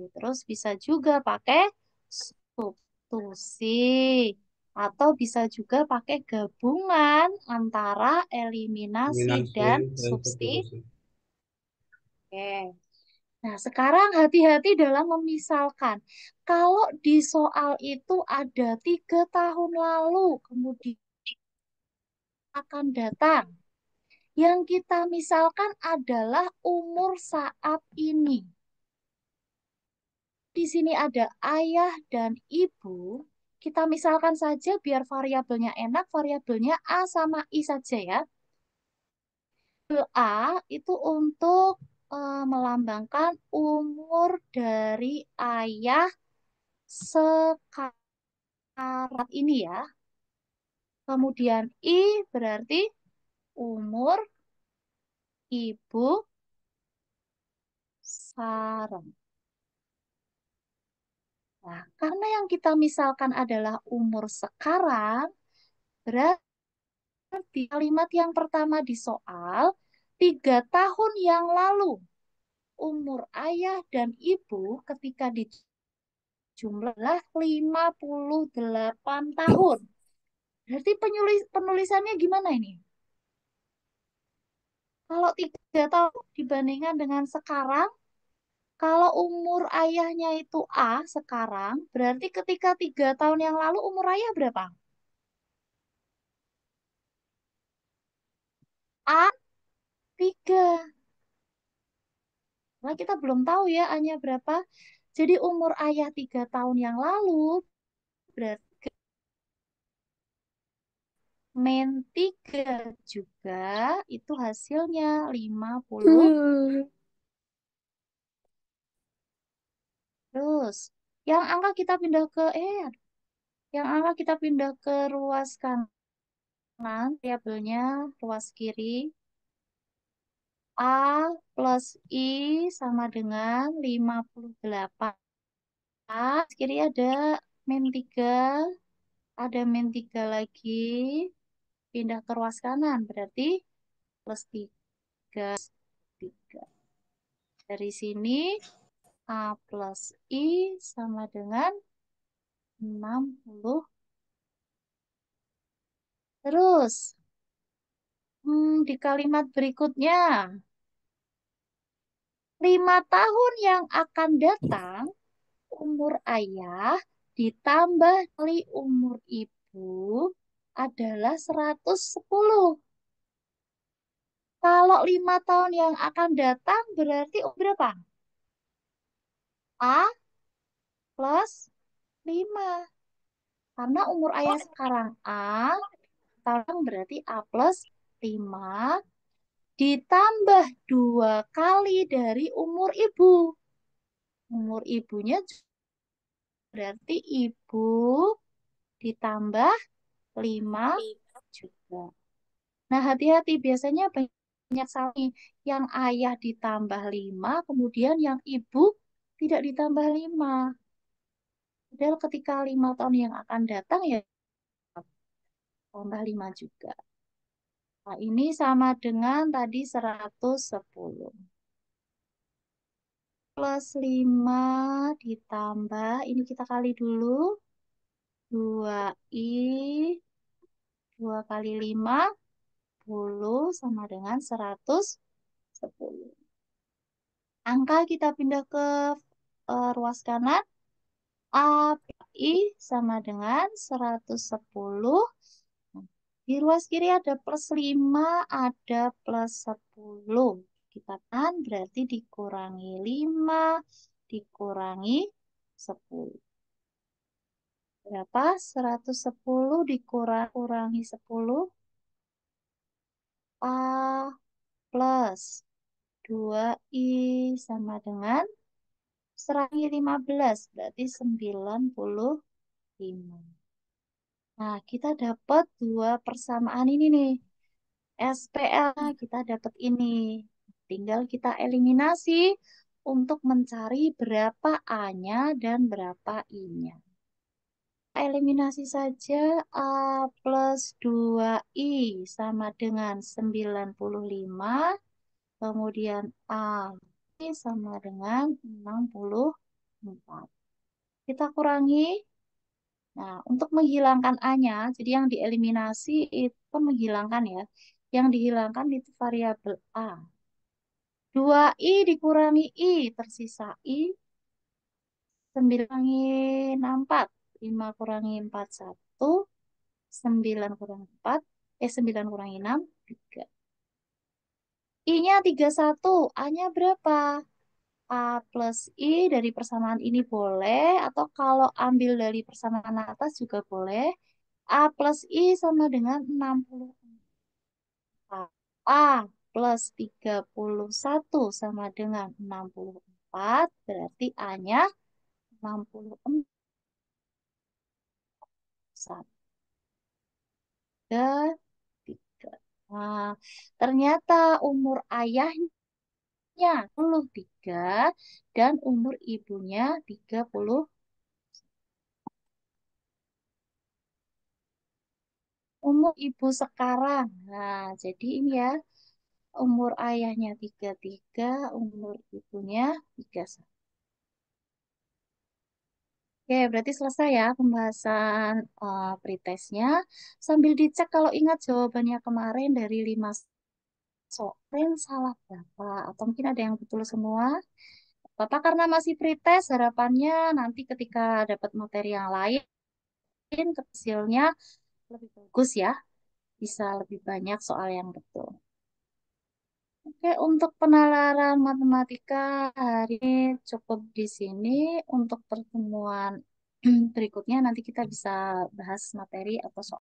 S1: terus bisa juga pakai substitusi, atau bisa juga pakai gabungan antara eliminasi
S4: Eliminasi
S1: dan
S4: dan
S1: substitusi.
S4: substitusi.
S1: Oke. Nah, sekarang hati-hati dalam memisalkan. Kalau di soal itu ada 3 tahun lalu, kemudian akan datang. Yang kita misalkan adalah umur saat ini. Di sini ada ayah dan ibu. Kita misalkan saja biar variabelnya enak, variabelnya A sama I saja ya. A itu untuk melambangkan umur dari ayah sekarang ini ya. Kemudian I berarti umur ibu sekarang. Nah, karena yang kita misalkan adalah umur sekarang, berarti kalimat yang pertama di soal, 3 tahun yang lalu, umur ayah dan ibu ketika dijumlah 58 tahun. Berarti penulisannya gimana ini? Kalau 3 tahun dibandingkan dengan sekarang, kalau umur ayahnya itu A sekarang, berarti ketika 3 tahun yang lalu umur ayah berapa? A 3. Nah, kita belum tahu ya A-nya berapa. Jadi umur ayah 3 tahun yang lalu berarti min 3 juga itu hasilnya 50. Terus yang angka kita pindah ke yang angka kita pindah ke ruas kanan, variabelnya ruas kiri. A plus I sama dengan 58. Kiri ada min 3, ada min 3 lagi. Pindah ke ruas kanan, berarti plus 3. 3. Dari sini, A plus I sama dengan 60. Terus, di kalimat berikutnya, 5 tahun yang akan datang, umur ayah ditambah kali umur ibu adalah 110. Kalau 5 tahun yang akan datang berarti berapa? A plus 5. Karena umur ayah sekarang A, tahun berarti A plus 5 ditambah 2 kali dari umur ibu. Umur ibunya berarti ibu ditambah 5 juga. Nah, hati-hati biasanya banyak salah nih. Yang ayah ditambah 5, kemudian yang ibu tidak ditambah 5. Padahal ketika 5 tahun yang akan datang ya tambah 5 juga. Nah, ini sama dengan tadi 110. Plus 5 ditambah, ini kita kali dulu. 2i, 2 kali 5, 10 sama dengan 110. Angka kita pindah ke ruas kanan. A I sama dengan 110. Di ruas kiri ada plus 5, ada plus 10. Kita kan berarti dikurangi 5, dikurangi 10. Berapa? 110 dikurangi 10. A plus 2I sama dengan 115. Berarti 95. Nah, kita dapat dua persamaan ini nih. SPL kita dapat ini. Tinggal kita eliminasi untuk mencari berapa A-nya dan berapa I-nya. Eliminasi saja A plus 2I sama dengan 95. Kemudian A sama dengan 64. Kita kurangi. Nah, untuk menghilangkan A-nya, jadi yang dieliminasi itu menghilangkan ya. Yang dihilangkan itu variabel A. 2i dikurangi I, tersisa I. 9 kurangi 4. 5 kurangi 4, 1. 9 kurangi 4. 9 kurangi 6, 3. I-nya 31. A-nya berapa? A plus I dari persamaan ini boleh. Atau kalau ambil dari persamaan atas juga boleh. A plus I sama dengan 64. A plus 31 sama dengan 64. Berarti A-nya 64. 3. Nah, ternyata umur ayahnya 23 dan umur ibunya 30. Umur ibu sekarang. Nah, jadi ini ya, umur ayahnya 33, umur ibunya 31. Oke, berarti selesai ya pembahasan pretestnya. Sambil dicek kalau ingat jawabannya kemarin dari 5 soal salah berapa. Atau mungkin ada yang betul semua. Bapak karena masih pretest, harapannya nanti ketika dapat materi yang lain, hasilnya lebih bagus ya. Bisa lebih banyak soal yang betul. Oke, untuk penalaran matematika hari ini cukup di sini. Untuk pertemuan berikutnya nanti kita bisa bahas materi atau soal